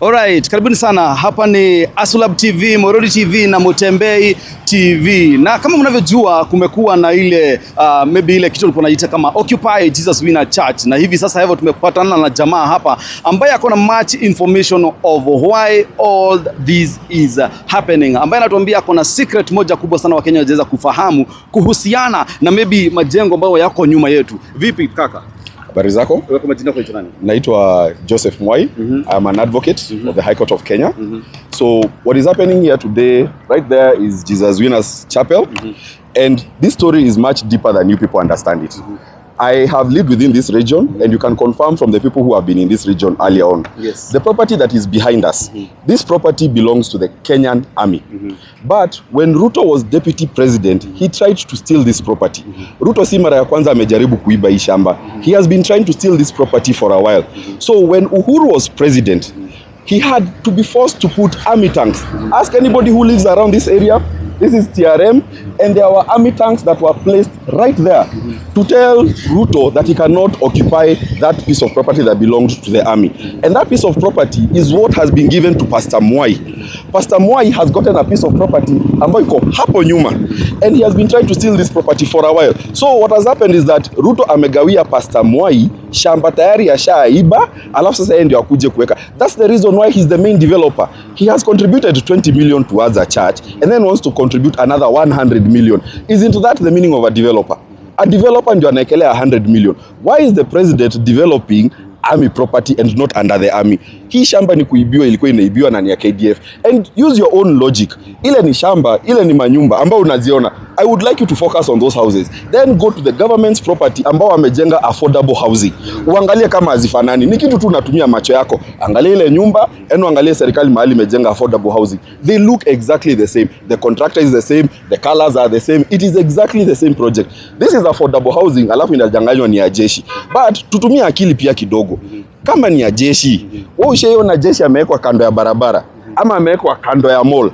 Alright, karibuni sana. Hapa ni Asulab TV, Morodi TV na Mutembei TV. Na kama mnavyojua kumekuwa na ile maybe ile kitu tulikuwa tunaita kama Occupy Jesus Winner Church. Na hivi sasa hivyo tumepatana na jamaa hapa ambaye ako na much information of why all this is happening. Ambaye anatuambia ako na secret moja kubwa sana Wakenya waweza kufahamu kuhusiana na maybe majengo ambayo yako nyuma yetu. Vipi kaka? Habari zako? Wewe kama jina kwa nani? Naitwa Joseph Mwai. I'm an advocate of the High Court of Kenya. So what is happening here today, right there is Jesus Winner's Chapel. And this story is much deeper than you people understand it. I have lived within this region, and you can confirm from the people who have been in this region earlier on. Yes. The property that is behind us, this property belongs to the Kenyan Army. But when Ruto was deputy president, he tried to steal this property. Ruto si mara ya kwanza amejaribu kuiba hii shamba. He has been trying to steal this property for a while. So when Uhuru was president, he had to be forced to put army tanks. Ask anybody who lives around this area. This is TRM, and there were army tanks that were placed right there to tell Ruto that he cannot occupy that piece of property that belonged to the army. And that piece of property is what has been given to Pastor Mwai. Pastor Mwai has gotten a piece of property ambayo iko hapo nyuma, and he has been trying to steal this property for a while. So what has happened is that Ruto amegawia Pastor Mwai shamba tayari ya shaiba, alafu sasa yeye ndio akuje kuweka. That's the reason why he's the main developer. He has contributed 20 million towards a church and then wants to contribute another 100 million. Isn't that the meaning of a developer? A developer ndio anaekelea 100 million. Why is the president developing army property and not under the army? Hii shamba ni kuibiwa, ilikuwa inaibiwa na ni ya KDF. And use your own logic. Ile ni shamba, ile ni manyumba ambao unaziona. I would like you to focus on those houses. Then go to the government's property ambao wamejenga affordable housing. Uangalie kama hazifanani. Ni kitu tu unatumia macho yako. Angalia ile nyumba, angalia serikali mahali imejenga affordable housing. They look exactly the same. The contractor is the same, the colors are the same. It is exactly the same project. This is affordable housing, alafu inajanganywa ni ya jeshi. But tutumia akili pia kidogo. Kama ni ya jeshi, wewe ushaona jeshi amewekwa kando ya barabara ama amewekwa kando ya mall.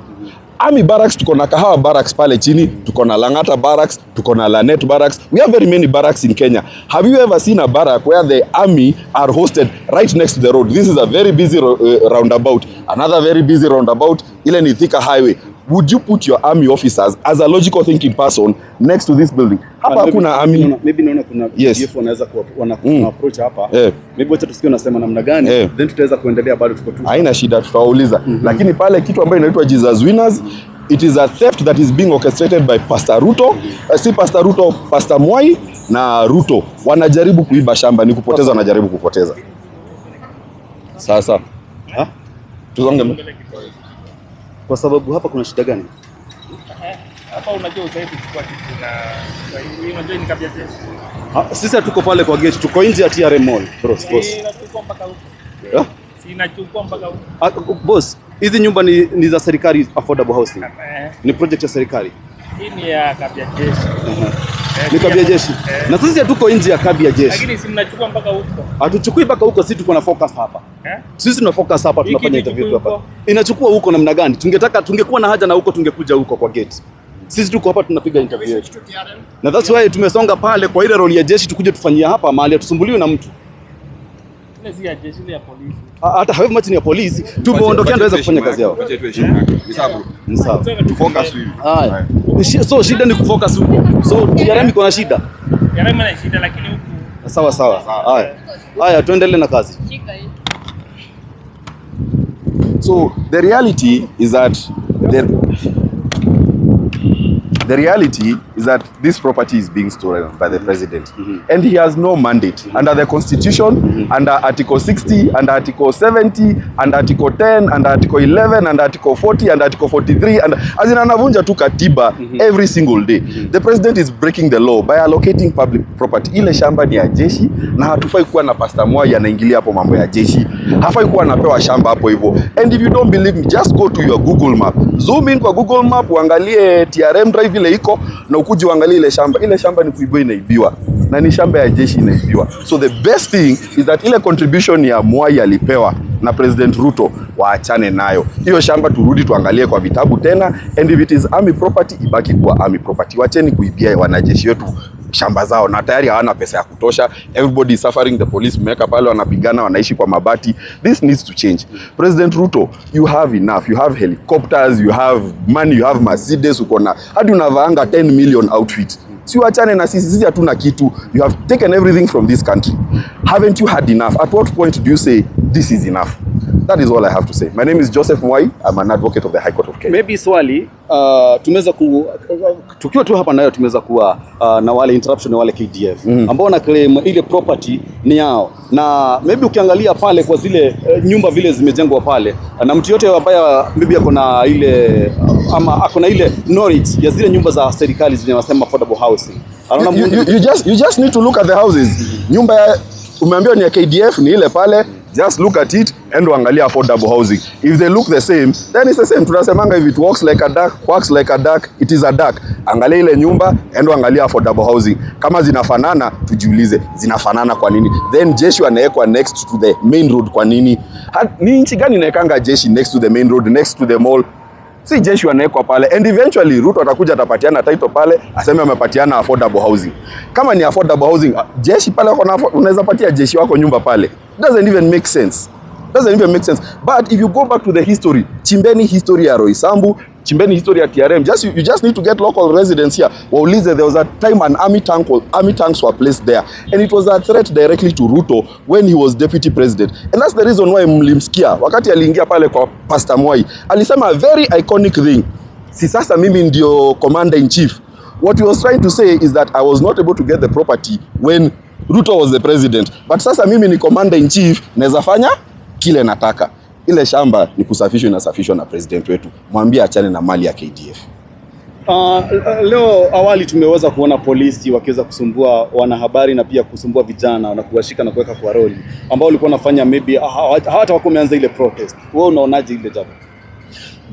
Army barracks, tuko na Kahawa barracks pale chini, tuko na Langata barracks, tuko na Lanet barracks. We have very many barracks in Kenya. Have you ever seen a barrack where the army are hosted right next to the road? This is a very busy roundabout. Another very busy roundabout, ile ni Thika highway. Would you put your army officers as a logical thinking person next to this building? Hapa hakuna army. Maybe naona kuna PDF wanaweza approach hapa. Maybe wacha tusikie unasema namna gani, then tutaweza kuendelea bado tuko tu. Haina shida, tutawauliza. Lakini pale kitu ambayo inaitwa Jesus Winners, it is a theft that is being orchestrated by Pastor Ruto. Si Pastor Ruto, Pastor Mwai na Ruto wanajaribu kuiba shamba, ni kupoteza, wanajaribu kupoteza. Sasa tuzonge. Kwa sababu hapa kuna shida gani? Hapa unajua usaidi kwa kitu na unajua ni kabia jeshi. Sisi tuko pale kwa gate, tuko nje ya TRM mall. Boss. Inachukua mpaka huko. Inachukua mpaka huko. Boss, hizi nyumba ni za serikali, affordable housing. Ni project ya serikali. Hii ni ya kabia jeshi. Ni kabia jeshi. Na sisi hatuko nje ya kabia jeshi. Lakini si mnachukua mpaka huko. Hatuchukui mpaka huko, sisi tuko na focus hapa. Sisi tuna focus hapa, tunafanya interview hapa. Inachukua huko namna gani? Tungekuwa na haja na huko, tungekuja huko kwa gate. Sisi tuko hapa tunapiga interview yetu. Na that's why tumesonga pale kwa ile role ya jeshi, tukuje tufanyia hapa mahali tusumbuliwe na mtu. Ile si ya jeshi, ile ya polisi. Hata hapo mati ni ya polisi, tumeondokea ndio weza kufanya kazi yao. Ni sawa. Focus hivi. Haya. So shida ni kufocus huko. So TRM iko na shida. TRM ina shida lakini huko. Sawa. Haya tuendelee na kazi. So the reality is that this property is being stolen by the president, and he has no mandate under the constitution, under Article 60, under Article 70, under Article 10, under Article 11, under Article 40, under Article 43, and as in anavunja tu katiba every single day. The president is breaking the law by allocating public property. Ile shamba ni ya jeshi na hatufai kuwa na Pastor Mwai anaingilia hapo mambo ya jeshi. Hafai kuwa anapewa shamba hapo hivyo. And if you don't believe me, just go to your Google map. Zoom in kwa Google map, uangalie TRM drive ile iko na ukuje uangalie ile shamba. Ile shamba ni kuibiwa, inaibiwa. Na ni shamba ya jeshi inaibiwa. So the best thing is that ile contribution ya Mwai alipewa na President Ruto waachane nayo. Hiyo shamba turudi tuangalie kwa vitabu tena, and if it is army property ibaki kuwa army property. Wacheni kuibia wanajeshi wetu shamba zao na tayari hawana pesa ya kutosha. Everybody is suffering, the police mmeka pale wanapigana, wanaishi kwa mabati. This needs to change. President Ruto, you have enough. You have helicopters, you have money, you have Mercedes, uko na hadi unavaanga 10 million outfit. Si uachane na sisi hatuna kitu. You have taken everything from this country. Haven't you had enough? At what point do you say this is enough? That is all I have to say. My name is Joseph Mwai. I'm an advocate of the High Court of Kenya. Maybe swali tumeweza tukiwa tu hapa nayo tumeweza kuwa na wale interruption na wale KDF ambao na claim ile property ni yao, na maybe ukiangalia pale kwa zile nyumba vile zimejengwa pale, na mtu yote ambaye maybe ako na ile ama ako na ile knowledge ya zile nyumba za serikali zenye wanasema affordable housing. You just need to look at the houses. Nyumba umeambiwa ni ya KDF ni ile pale. Just look at it and uangalia affordable housing. If they look the same, then it's the same. Tunasemanga if it walks like a duck, quacks like a duck, it is a duck. Angalia ile nyumba and uangalia affordable housing. Kama zinafanana, tujiulize, zinafanana kwa nini? Then jeshi wanaekwa next to the main road kwa nini? Ni nchi gani inaekanga jeshi next to the main road, next to the mall? Si jeshi wanaekwa pale, and eventually Ruto atakuja atapatiana title pale, aseme amepatiana affordable housing. Kama ni affordable housing, jeshi pale unaweza patia jeshi wako nyumba pale. Doesn't even make sense. But if you go back to the history, chimbeni history ya Roysambu, chimbeni history ya TRM, you just need to get local residents here. Waulize, there was a time an army tanks were placed there, and it was a threat directly to Ruto when he was deputy president. And that's the reason why mlimsikia wakati aliingia pale kwa Pastor Mwai alisema a very iconic thing, si sasa mimi ndio commander in chief. What he was trying to say is that I was not able to get the property when Ruto was the president, but sasa mimi ni commander in chief, naweza fanya kile nataka. Ile shamba ni kusafishwa, inasafishwa na president wetu. Mwambie achane na mali ya KDF. Leo awali tumeweza kuona polisi wakiweza kusumbua wanahabari na pia kusumbua vijana na kuwashika na kuweka kwa roli ambao walikuwa wanafanya maybe hawata wako wameanza ile protest. Wewe unaonaje ile jambo?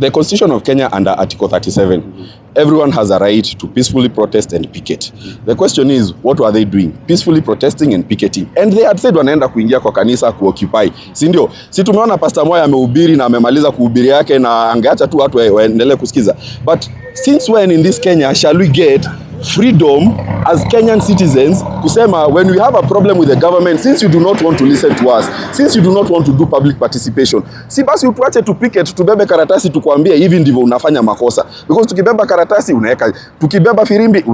The Constitution of Kenya under Article 37, everyone has a right to peacefully protest and picket. The question is, what were they doing? Peacefully protesting and picketing. And they had said wanaenda kuingia kwa kanisa kuoccupy. Si ndio? Si tumeona Pastor Mwai amehubiri na amemaliza kuhubiri yake na angeacha tu watu waendelee kusikiza. But since when in this Kenya shall we get freedom as Kenyan citizens kusema when we have a problem with the government, since you do not want to listen to us, since you do not want to do public participation, si basi utuache tu picket, tubebe karatasi tukwambie hivi ndivyo unafanya makosa. Because tukibeba karatasi unaweka, tukibeba firimbi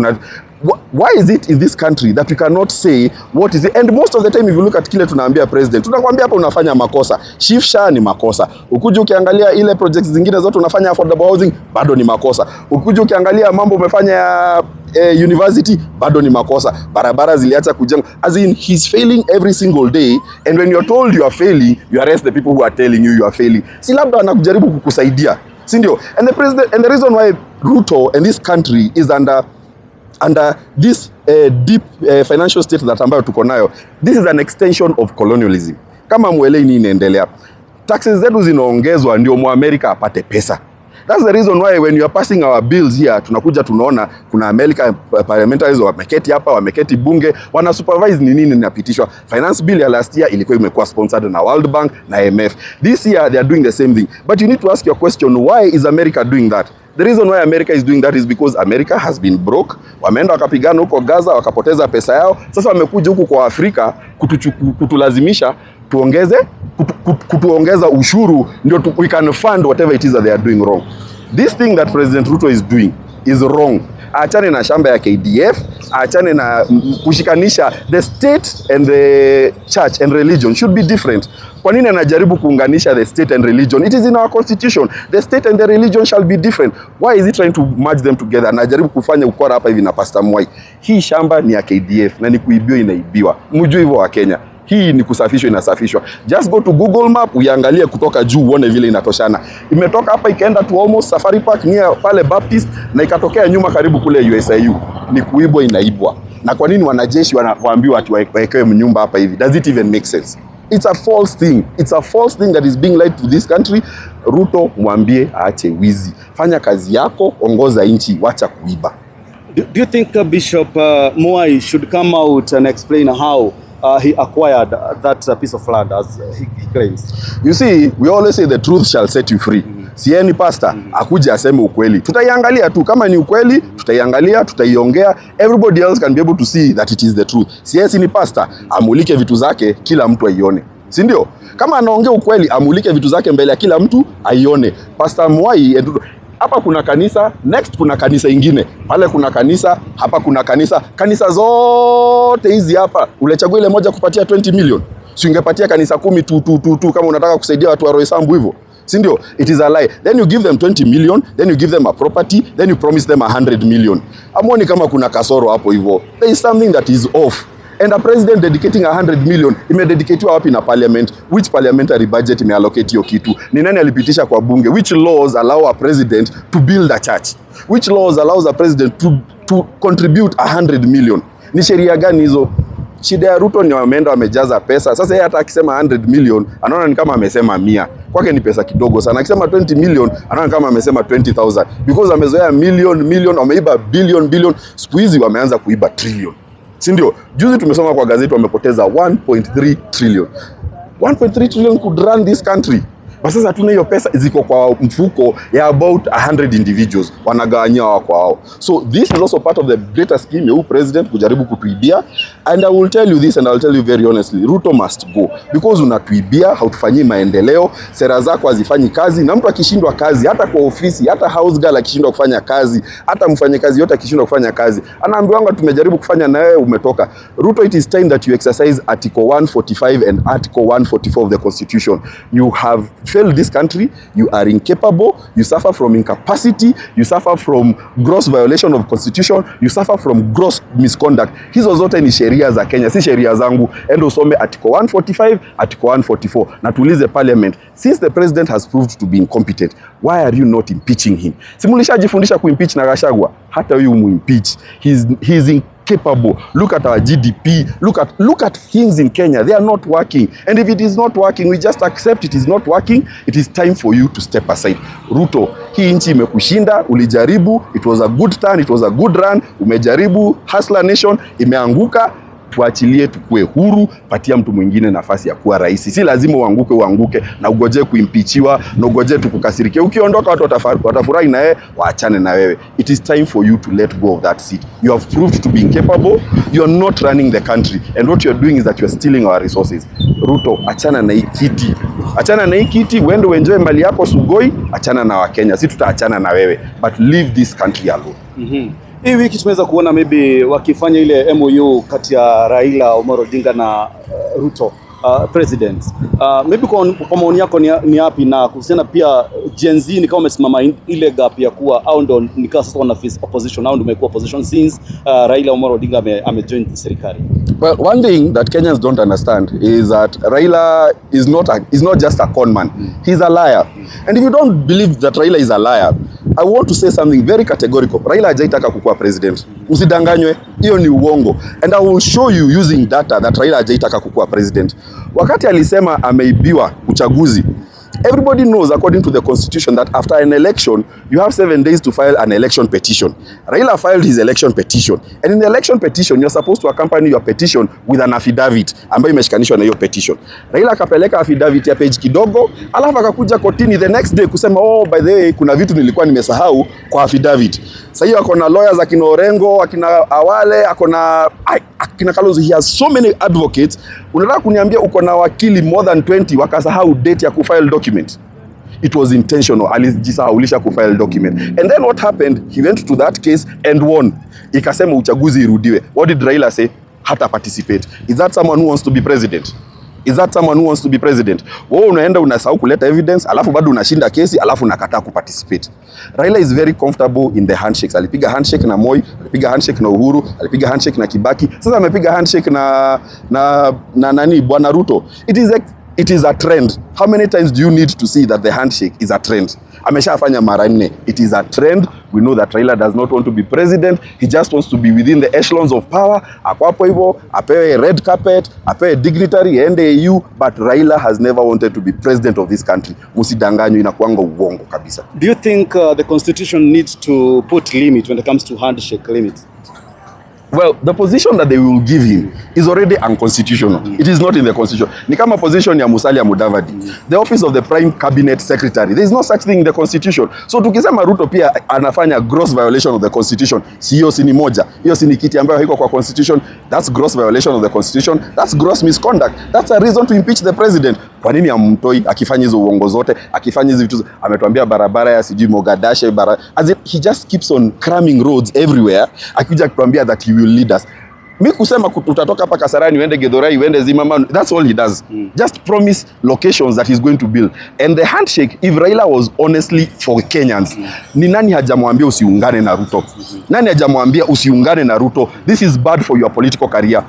why is it in this country that we cannot say what is it? And most of the time if you look at kile tunaambia president, tunakwambia hapa unafanya makosa. Shifsha ni makosa. Ukuje ukiangalia ile projects zingine zote unafanya affordable housing, bado ni makosa. Ukuje ukiangalia mambo umefanya university, bado ni makosa. Barabara ziliacha kujenga. As in, he's failing every single day, and when you're told you are failing, you arrest the people who are telling you are failing. Si labda anakujaribu kukusaidia, si ndio? And the reason why Ruto and this country is under this deep financial state that ambayo tuko nayo, this is an extension of colonialism. Kama mwelei nini inaendelea, taxes zetu zinaongezwa ndio Muamerika apate pesa. That's the reason why when you are passing our bills here, tunakuja tunaona kuna America parliamentarians wameketi hapa, wameketi bunge, wana supervise ni nini inapitishwa. Finance bill ya last year ilikuwa imekuwa sponsored na World Bank na IMF. This year they are doing the same thing. But you need to ask your question, why is America doing that? The reason why America is doing that is because America has been broke. Wameenda wakapigana huko Gaza, wakapoteza pesa yao. Sasa wamekuja huku kwa Afrika kutulazimisha kutuongeza ushuru ndio we can fund whatever it is that they are doing wrong. This thing that President Ruto is doing is wrong. Aachane na shamba ya KDF, aachane na kushikanisha the state and the church and religion should be different. Kwa nini anajaribu kuunganisha the state and religion? It is in our constitution. The state and the religion shall be different. Why is he trying to merge them together? Anajaribu kufanya ukora hapa hivi na Pastor Mwai. Hii shamba ni ya KDF na ni kuibiwa inaibiwa. Mjue hivyo wa Kenya. Hii ni kusafishwa inasafishwa. Just go to Google Map uiangalie kutoka juu uone vile inatoshana. Imetoka hapa ikaenda to almost Safari Park near pale Baptist na ikatokea nyuma karibu kule USIU. Ni kuibwa inaibwa. Na kwa nini wanajeshi waambiwa ati waekewe mnyumba hapa hivi? Does it even make sense? It's a false thing. It's a false thing that is being lied to this country. Ruto mwambie aache wizi. Fanya kazi yako, ongoza nchi, wacha kuiba. Do you think Bishop Mwai should come out and explain how he acquired that piece of land as he claims? You see, we always say the truth shall set you free. Si yeye ni pastor, akuje aseme ukweli. Tutaiangalia tu, kama ni ukweli tutaiangalia, tutaiongea, everybody else can be able to see that it is the truth. Si yeye ni pastor, amulike vitu zake kila mtu aione, si ndio? Kama anaongea ukweli, amulike vitu zake mbele ya kila mtu aione. Pastor Mwai, hapa kuna kanisa, next kuna kanisa ingine, pale kuna kanisa, hapa kuna kanisa. Kanisa zote hizi hapa, ulechagua ile moja kupatia 20 million. Si ungepatia kanisa 10 tu kama unataka kusaidia watu wa Roysambu hivyo. Si ndio? It is a lie. Then you give them 20 million, then you give them a property, then you promise them 100 million. Amoni kama kuna kasoro hapo hivyo. There is something that is off. And a president dedicating 100 million, imededicatiwa wapi na parliament? Which parliamentary budget imeallocate hiyo kitu? Ni nani alipitisha kwa bunge? Which laws allow a president to build a church? Which laws allows a president to contribute 100 million? Ni sheria gani hizo? Shida ya Ruto ni wameenda wamejaza pesa. Sasa yeye hata akisema 100 million, anaona ni kama amesema 100. Kwake ni pesa kidogo sana. Akisema 20 million, anaona kama amesema 20,000. Because amezoea million, wameiba billion. Siku hizi wameanza kuiba trillion. Si ndio? Juzi tumesoma kwa gazeti wamepoteza 1.3 trillion. 1.3 trillion could run this country. Basi sasa hatuna hiyo pesa, ziko kwa mfuko ya about 100 individuals, wanagawanyia wao kwa wao. So this is also part of the greater scheme ya president kujaribu kutuibia. And I will tell you this, and I will tell you very honestly, Ruto must go, because unatuibia, hautufanyii maendeleo, sera zako hazifanyi kazi, na mtu akishindwa kazi, hata kwa ofisi, hata house girl akishindwa kufanya kazi, hata mfanyakazi yote akishindwa kufanya kazi, anaambiwa tumejaribu kufanya na wewe umetoka. Ruto, it is time that you exercise Article 145 and Article 144 of the Constitution. You have failed this country, you are incapable, you suffer from incapacity, you suffer from gross violation of constitution, you suffer from gross misconduct. Hizo zote ni sheria za Kenya, si sheria zangu. Endo usome Article 145, Article 144. Na tuulize parliament, since the president has proved to be incompetent, why are you not impeaching him? Simulishajifundisha kuimpeach na Gachagua, hata huyu muimpeach. He's incapable. Look at our GDP, look at things in Kenya. They are not working. And if it is not working, we just accept it is not working. It is time for you to step aside. Ruto, hii nchi imekushinda, ulijaribu, it was a good turn, it was a good run, umejaribu, Hustler Nation imeanguka. Tuachilie tukue huru, patia mtu mwingine nafasi ya kuwa rais. Si lazima uanguke na ugoje kuimpeachiwa na ugoje tukukasirikia. Ukiondoka watu watafurahi na wewe, waachane na wewe. It is time for you to let go of that seat. You have proved to be incapable. You are not running the country, and what you are doing is that you are stealing our resources. Ruto, achana na hii kiti. Achana na hii kiti, uende uenjoy mali yako Sugoi, achana na Wakenya. Si tutaachana na wewe, but leave this country alone. Hii wiki tumeweza kuona maybe wakifanya ile MOU kati ya Raila Omolo Odinga na Ruto president. Maybe kwa maoni yako ni yapi, na kuhusiana pia Gen Z ni kama umesimama ile gap ya kuwa au ndo nikaa sasa wana face opposition au ndo umekuwa opposition since Raila Omolo Odinga amejoin serikali? Well, one thing that Kenyans don't understand is that Raila is not just a con man. He's a liar. And if you don't believe that Raila is a liar, I want to say something very categorical. Raila hajaitaka kukuwa president. Usidanganywe, hiyo ni uongo. And I will show you using data that Raila hajaitaka kukuwa president. Wakati alisema ameibiwa uchaguzi, everybody knows according to the constitution that after an election you have 7 days to file an election petition. Raila filed his election petition, and in the election petition you're supposed to accompany your petition with an affidavit ambayo imeshikanishwa na hiyo petition. Raila akapeleka affidavit ya page kidogo, alafu akakuja kotini the next day kusema by the way kuna vitu nilikuwa nimesahau kwa affidavit. Sasa hiyo akona lawyers akina Orengo, akina Awale, akina Kalonzo, he has so many advocates. Unataka kuniambia uko na wakili more than 20 wakasahau date ya kufile document? It was intentional. Alijisahaulisha kufile document. And then what happened? He went to that case and won. Ikasema uchaguzi irudiwe. What did Raila say? Hata participate. Is that someone who wants to be president? Is that someone who wants to be president? Wewe unaenda unasahau kuleta evidence, alafu bado unashinda kesi, alafu unakataa kuparticipate. Raila is very comfortable in the handshakes. Alipiga handshake na Moi, alipiga handshake na Uhuru, alipiga handshake na Kibaki. Sasa amepiga handshake na nani Bwana Ruto. It is a trend. How many times do you need to see that the handshake is a trend? Ameshafanya mara 4. It is a trend. We know that Raila does not want to be president. He just wants to be within the echelons of power. Akwapo hivyo, apewe red carpet, apewe dignitary, ende EU, but Raila has never wanted to be president of this country. Musidanganywe, inakuanga uongo kabisa. Do you think the constitution needs to put limit when it comes to handshake limits? Well, the position that they will give him is already unconstitutional. It is not in the constitution. Ni kama position ya Musalia Mudavadi. The office of the Prime Cabinet Secretary. There is no such thing in the constitution. So tukisema Ruto pia anafanya gross violation of the constitution, hiyo si ni moja. Hiyo si ni kiti ambayo haiko kwa constitution. That's gross violation of the constitution. That's gross misconduct. That's a reason to impeach the president. Kwa nini amtoi akifanya hizo uongo zote, akifanya hizo vitu, ametuambia barabara ya sijui Mogadashe as if he just keeps on cramming roads everywhere, akija kutuambia that he will lead us. Mimi kusema utatoka hapa Kasarani uende Githurai uende Zimmerman, that's all he does. Just promise locations that he's going to build. And the handshake, if Raila was honestly for Kenyans, ni nani hajamwambia usiungane na Ruto? Nani hajamwambia usiungane na Ruto? This is bad for your political career.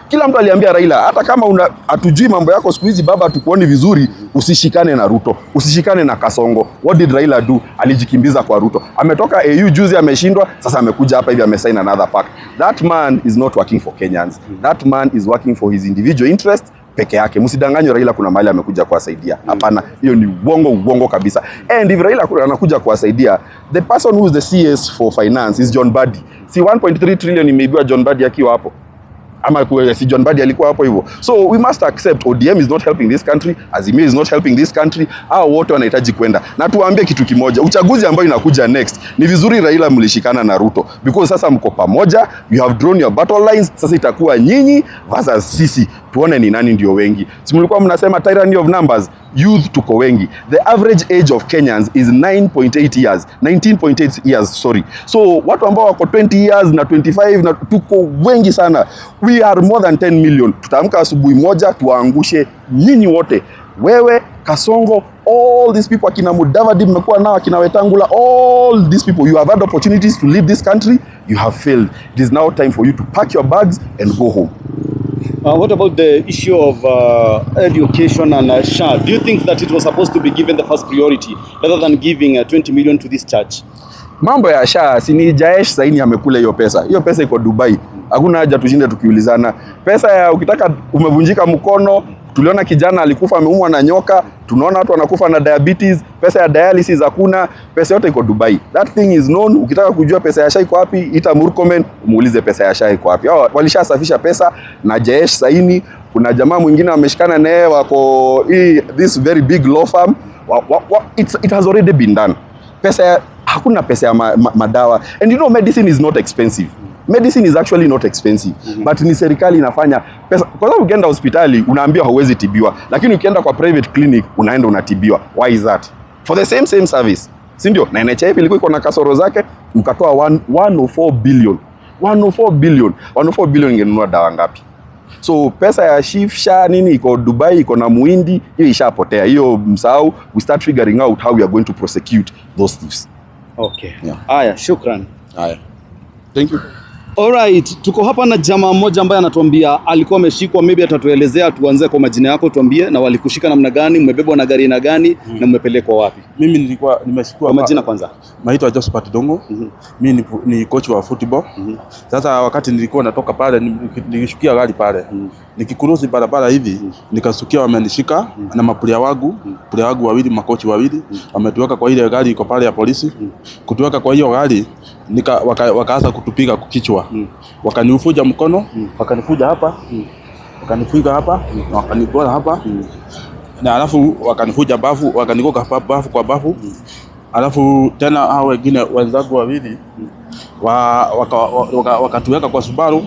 Kila mtu aliambia Raila, hata kama hatujui mambo yako siku hizi baba, tukuoni vizuri, usishikane na Ruto, usishikane na Kasongo. What did Raila do? Alijikimbiza kwa Ruto. Ametoka AU juzi ameshindwa, sasa amekuja hapa hivi amesign another pact. That man is not working for Kenyans. That man is working for his individual interest peke yake. Msidanganywe Raila kuna mahali amekuja kuwasaidia. Hapana, hiyo ni uongo kabisa. And if Raila anakuja kuwasaidia, the person who is the CS for finance is John Mbadi. Si 1.3 trillion imeibiwa John Mbadi akiwa hapo. Ama si John Mbadi alikuwa hapo hivyo. So we must accept ODM is not helping this country, Azimio is not helping this country. Hao wote wanahitaji kwenda. Na tuwaambie kitu kimoja, uchaguzi ambao inakuja next, ni vizuri Raila mlishikana na Ruto because sasa mko pamoja, you have drawn your battle lines, sasa itakuwa nyinyi versus sisi. Tuone ni nani ndio wengi. Si mlikuwa mnasema tyranny of numbers, youth tuko wengi. The average age of Kenyans is 9.8 years, 19.8 years, sorry. So watu ambao wako 20 years na 25 na tuko wengi sana. We are more than 10 million. Tutaamka asubuhi moja tuwaangushe nyinyi wote. Wewe, Kasongo, all these people, akina Mudavadi mmekuwa nao, akina Wetangula, all these people, you have had opportunities to lead this country, you have failed. It is now time for you to pack your bags and go home. What about the issue of education and SHA? Do you think that it was supposed to be given the first priority rather than giving 20 million to this church? Mambo ya SHA, si ni Jayesh saini amekula hiyo pesa. Hiyo pesa iko Dubai. Hakuna haja tushinde tukiulizana. Pesa ya ukitaka umevunjika mkono, tuliona kijana alikufa ameumwa na nyoka, tunaona watu wanakufa na diabetes, pesa ya dialysis hakuna, pesa yote iko Dubai. That thing is known. Ukitaka kujua pesa ya SHA iko wapi, ita Murkomen, muulize pesa ya SHA iko wapi. Walishasafisha pesa na Jayesh saini. Kuna jamaa mwingine wameshikana naye wako this very big law firm. It has already been done. Hakuna pesa ya madawa. And you know medicine is not expensive. Medicine is actually not expensive. But ni serikali inafanya pesa. Kwa sababu ukienda hospitali unaambiwa hauwezi tibiwa, lakini ukienda kwa private clinic unaenda unatibiwa. Why is that? For the same service. Si ndio? Na NHIF ilikuwa iko na kasoro zake, mkatoa 104 billion. 104 billion. 104 billion ingenunua dawa ngapi? So pesa ya SHA nini iko Dubai, iko na Muhindi, hiyo ishapotea. Hiyo msahau. We start figuring out how we are going to prosecute those thieves. Okay. Haya, shukran. Haya. Thank you. Alright, tuko hapa na jamaa mmoja ambaye anatuambia alikuwa ameshikwa, maybe atatuelezea. Tuanze kwa majina yako, tuambie na walikushika namna gani, mmebebwa na gari na gani na mmepelekwa wapi? Mimi nilikuwa nimeshikwa. Kwa majina kwanza. Naitwa Josephat Dongo. Mimi ni coach wa football. Sasa wakati nilikuwa natoka pale nilishukia gari pale. Nikikurusi barabara hivi nikasukia wamenishika na mapulia wangu wawili, makochi wawili, wametuweka kwa ile gari iko pale ya polisi. Kutuweka kwa hiyo gari wakaanza kutupiga kichwa. Wakanifuja mkono, wakanifuja hapa, wakanifuga hapa, na wakanibora hapa. Na alafu wakanifuja bafu, wakanigoka bafu kwa bafu. Alafu tena hao wengine wenzangu wawili wakatuweka kwa Subaru.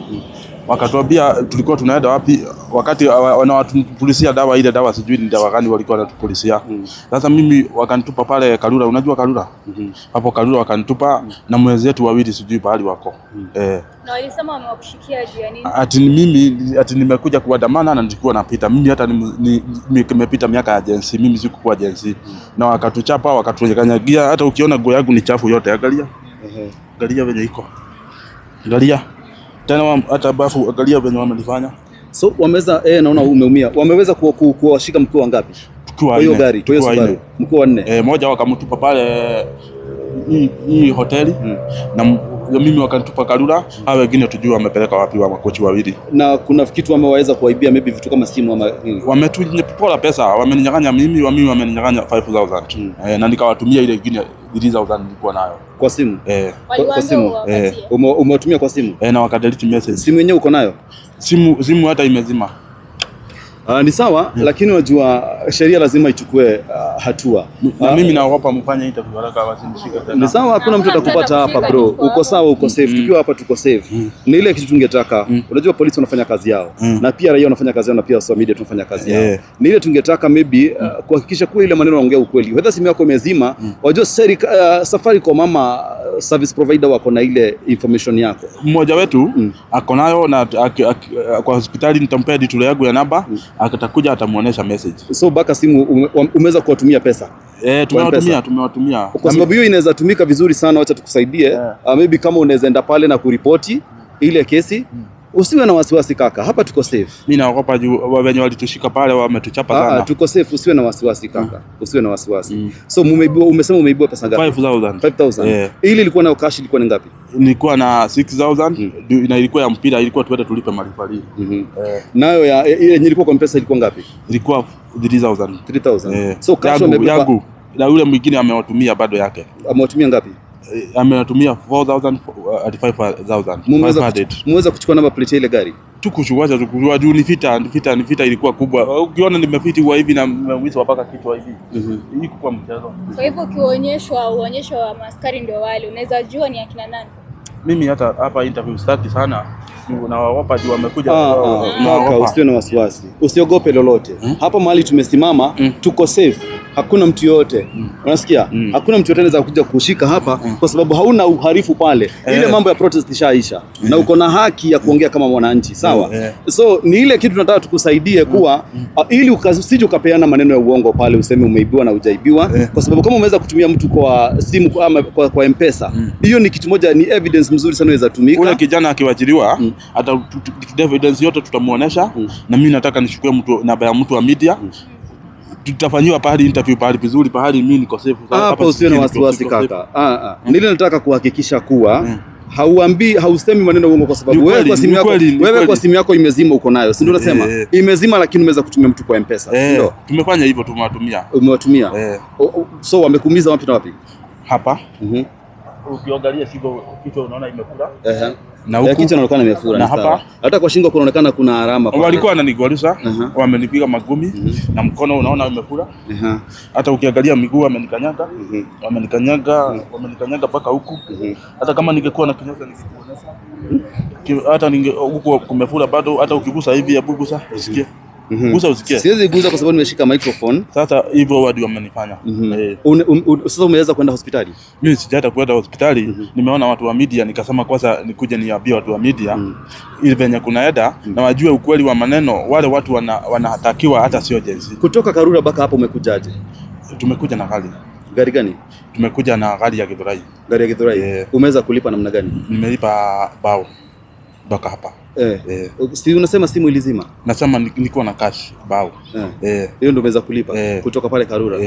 Wakatuambia tulikuwa tunaenda wapi, wakati wanawatupulisia dawa, ile dawa sijui ni dawa gani walikuwa wanatupulisia. Sasa mimi wakanitupa pale Karura, unajua Karura? Hapo Karura wakanitupa na mwenzetu wawili sijui pahali wako. Na walisema wamewakushikia juu ya nini? Ati nimekuja kuandamana na nilikuwa napita. Mimi hata nimepita miaka ya jensi, mimi sikuwa jensi. Na wakatuchapa, wakatukanyagia, hata ukiona nguo yangu ni chafu yote, angalia. Angalia venye iko. Angalia. Tena hata bafu angalia venye wamelifanya. So wameweza naona umeumia. Wameweza kuwashika mkuu wangapi? Kwa hiyo gari, kwa hiyo Subaru. Mkuu wa 4. Moja wakamtupa pale hii hoteli na mimi wakanitupa Karura, hao wengine tujue wamepeleka wapi wa makochi wawili. Na kuna kitu wameweza kuwaibia maybe vitu kama simu ama nini? Wametupola pesa, wameninyang'anya mimi wameninyang'anya 5000. Na nikawatumia ile nyingine 3000 nilikuwa nayo. Kwa simu? Kwa simu. Umewatumia kwa simu? Na wakadelete message. Simu yenyewe uko nayo? Simu hata imezima. Ni sawa, lakini unajua sheria lazima ichukue hatua. Na mimi naogopa mfanye interview haraka wasinishike tena. Ni sawa, hakuna mtu atakupata hapa bro. Uko sawa, uko safe. Tukiwa hapa tuko safe. Ni ile kitu tungetaka. Unajua polisi wanafanya kazi yao. Na pia raia wanafanya kazi yao na pia social media tunafanya kazi yao. Ni ile tungetaka maybe kuhakikisha kwa ile maneno wanaongea ukweli. Whether simu yako imezima, wajua Safaricom ama service provider wako na ile information yako. Mmoja wetu ako nayo na kwa hospitali nitampea detail yangu ya namba. Akatakuja atamuonesha message. So baka simu umeweza kuwatumia pesa? Tumewatumia. Kwa sababu hiyo inaweza tumika vizuri sana, acha tukusaidie. Maybe kama unaweza enda pale na kuripoti ile kesi, usiwe na wasiwasi kaka. Hapa tuko safe. Mimi naogopa juu wenye walitushika pale wametuchapa sana. Tuko safe, usiwe na wasiwasi kaka. Usiwe na wasiwasi. So umesema umeibiwa pesa ngapi? 5000. Ile ilikuwa na cash ilikuwa ni ngapi? Nilikuwa na 6000 na ilikuwa ya mpira, ilikuwa tuende tulipe malipali. Nayo ya ile ilikuwa kwa mpesa ilikuwa ngapi? Ilikuwa 3000. So cash yangu na yule mwingine amewatumia bado yake. Amewatumia ngapi? Amewatumia 4000 at 5000. Mmeweza kuchukua namba plate ile gari? Tukuchukua juu ni vita ilikuwa kubwa. Ukiona nimefitiwa hivi na mwisho mpaka kichwa hivi. Hii kwa mchezo. Kwa hivyo uonyesho wa maskari ndio wale, unaweza jua ni akina nani? Mimi hata hapa interview staki sana. Na waogopa juu wamekuja. Kaka, usiwe na wasiwasi. Usiogope lolote. Hapa mahali tumesimama tuko safe. Hakuna mtu yote. Unasikia? Hakuna mtu yote anaweza kuja kushika hapa kwa sababu hauna uharifu pale. Ile mambo ya protest ishaisha. Na uko na haki ya kuongea kama mwananchi, sawa? So ni ile kitu tunataka tukusaidie kuwa ili usije ukapeana maneno ya uongo pale useme umeibiwa na hujaibiwa, kwa sababu kama umeweza kutumia mtu kwa simu ama kwa M-Pesa, hiyo ni kitu moja, ni evidence mzuri sana inaweza tumika. Ule kijana akiwachiliwa hata evidence yote tutamuonesha. Na mimi nataka nichukue mtu namba ya mtu wa media. Tutafanyiwa pahali interview pahali vizuri, pahali mimi niko safe. Hapa usiwe na wasiwasi kaka. Nile nataka kuhakikisha kuwa hausemi maneno uongo, kwa sababu wewe kwa simu yako imezima uko nayo, si ndio? Unasema imezima lakini umeweza kutumia mtu kwa M-Pesa, si ndio? Tumefanya hivyo, umewatumia. So wamekuumiza wapi na wapi? Hapa. Ukiangalia kichwa unaona imefura. Na huko kichwa inaonekana imefura. Na hapa hata kwa shingo kunaonekana kuna alama. Walikuwa wananigwarusa, wamenipiga magumi na mkono unaona umefura. Hata ukiangalia miguu wamenikanyaga, wamenikanyaga mpaka huku. Hata kama ningekuwa na kinyasa ningekuonesha. Hata huko kumefura bado, hata ukigusa hivi ya bugusa usikie. Gusa usikie. Siwezi gusa kwa sababu nimeshika microphone. Sasa hivyo wadi wamenifanya. Sasa umeweza kwenda hospitali? Mimi sijaenda kwenda hospitali. Nimeona watu wa media nikasema kwanza nikuje niambie watu wa media ili venye kunaenda na wajue ukweli wa maneno. Wale watu wanatakiwa hata sio jenzi. Kutoka Karura mpaka hapo umekujaje? Tumekuja na gari. Gari gani? Tumekuja na gari ya Githurai. Gari ya Githurai. Umeweza kulipa namna gani? Nimelipa bao mpaka hapa. Si unasema simu ilizima? Nasema nilikuwa na cash bao. Hiyo ndio umeweza kulipa kutoka pale Karura.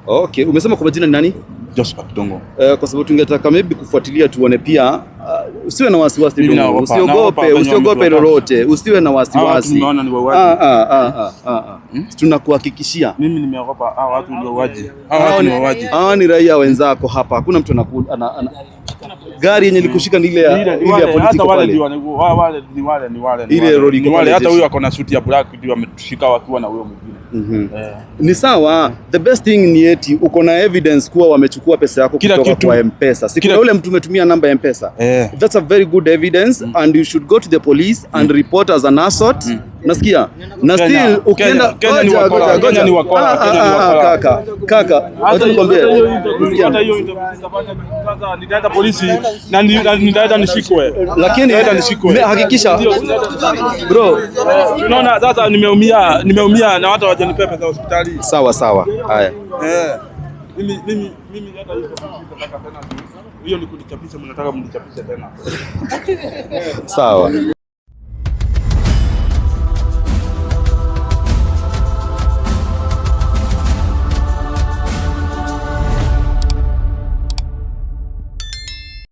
Okay, umesema kwa majina ni nani? Josephat Dongo. Kwa sababu tungetaka maybe kufuatilia tuone pia, usiwe na wasiwasi Dongo. Usiogope lolote. Usiwe na wasiwasi. Tunaona ni wauaji. Tunakuhakikishia. Mimi nimeogopa hao watu ndio wauaji. Hao ni raia wenzako hapa. Hakuna mtu gari yenye likushika ni ile ya polisi kwa pale. Ni wale hata huyo ako na suit ya black ndio ametushika wakiwa na huyo mwingine. Ni sawa. The best thing ni eti uko na evidence kuwa wamechukua pesa yako kutoka kwa M-Pesa. Si kuna ule mtu umetumia namba ya M-Pesa. That's a very good evidence and you should go to the police and report as an assault. Nasikia? Na still ukienda Kenya ni wakora. Kaka, wacha nikwambie. Hata hiyo sasa nitaenda polisi na nitaenda nishikwe. Lakini hakikisha bro, unaona sasa nimeumia na watu hawajanipa pesa hospitali. Sawa. Haya. Mimi hata hiyo nataka tena. Hiyo ni kunichapisha, mnataka mnichapishe tena. Sawa.